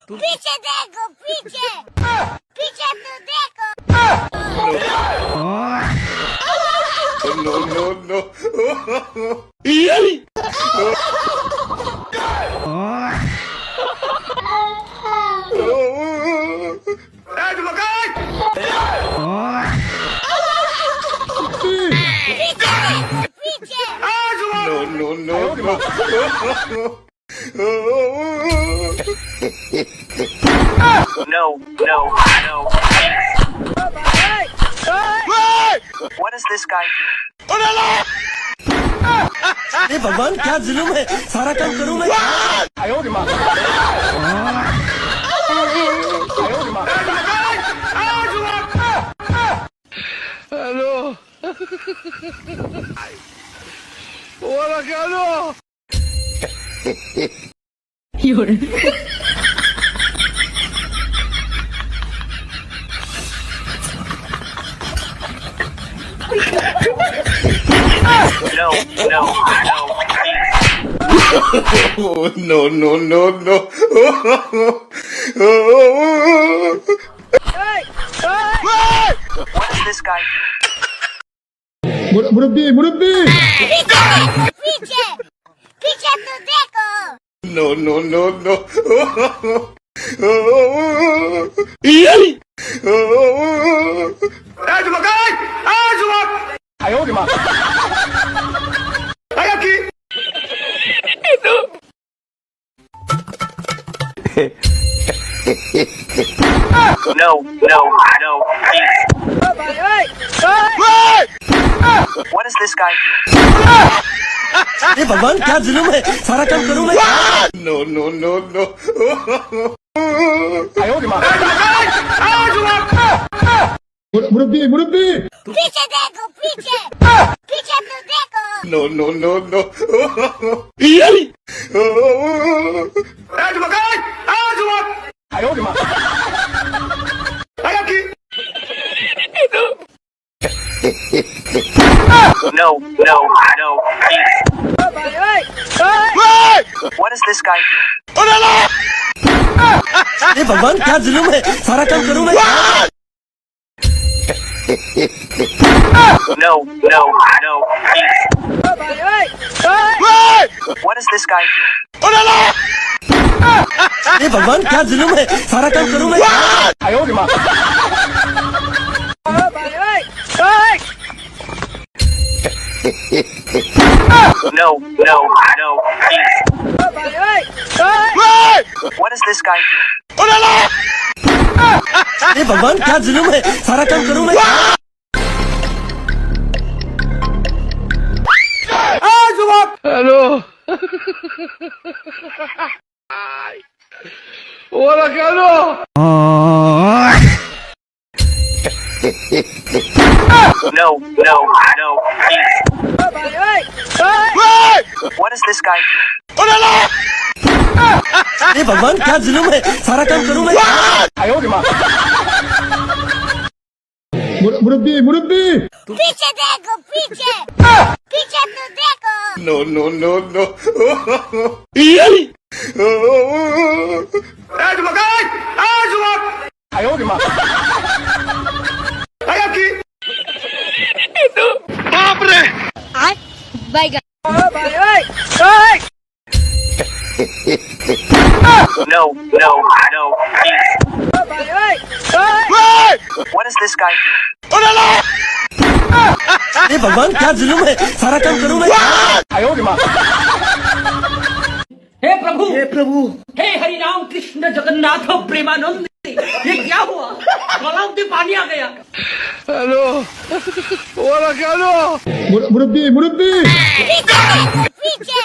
पीछे देखो पीछे पीछे तो देखो No, no, no. पीछे No, no, no, no. No, no, no. What is this guy doing? अरे भगवान क्या जुलूम है, सारा काम करूं मैं। Aló. Hola, Carlos. No, no, no. Oh, no, no, no, no. What is this guy doing? मुरब्बी मुरब्बी पीछे पीछे तो देखो No, no, no, no. No, no, no. What is this guy doing? अरे भगवान क्या जुलूम है, सारा काम करूं मैं। No, no, no, no. मुरब्बी मुरब्बी पीछे देखो पीछे पीछे तो देखो No, no, no, no. No, no, no. What is this guy doing? अरे भगवान क्या जुलूम है, सारा काम करूं मैं। No, no, no. What is this guy doing? अरे भगवान क्या जुलूम है, सारा काम करूं मैं। No, no, no. What is this guy doing? अरे भगवान क्या जुलूम है, सारा काम करूं मैं। Aló. Hola, Carlos. No, no, no. What is this guy doing? अरे भगवान क्या जुलूम है, सारा काम करूं मैं। मुरब्बी मुरब्बी पीछे देखो पीछे पीछे तो देखो No, no, no, no. बैगन No, no, no. What is this guy doing? अरे भगवान क्या जुलूम है, सारा काम करूं मैं। हे प्रभु हे हरि राम कृष्ण जगन्नाथ प्रेमानंद, ये क्या हुआ? गलाव में पानी आ गया। Aló. Hola, Carlos. मुरब्बी मुरब्बी पीछे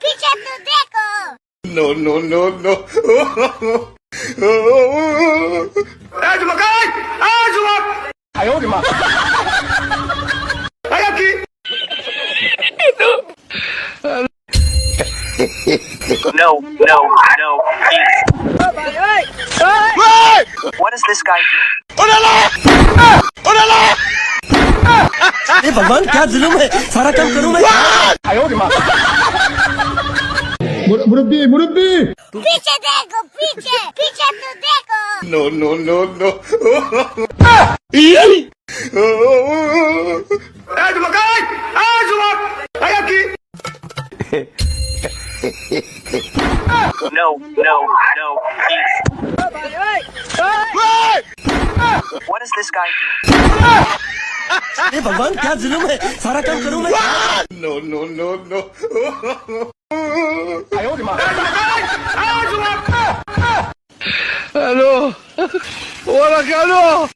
पीछे तो देखो No, no, no, no. No, no, no. What is this guy doing? अरे भगवान क्या जुलूम है, सारा काम करूं मैं। मुरब्बी मुरब्बी पीछे देखो पीछे No, no, no, no. No, no, no, please. What is this guy doing? हे भगवान क्या जुल्म है सारा काम करूं मैं No, no, no, no. Aló. Hola, Carlos.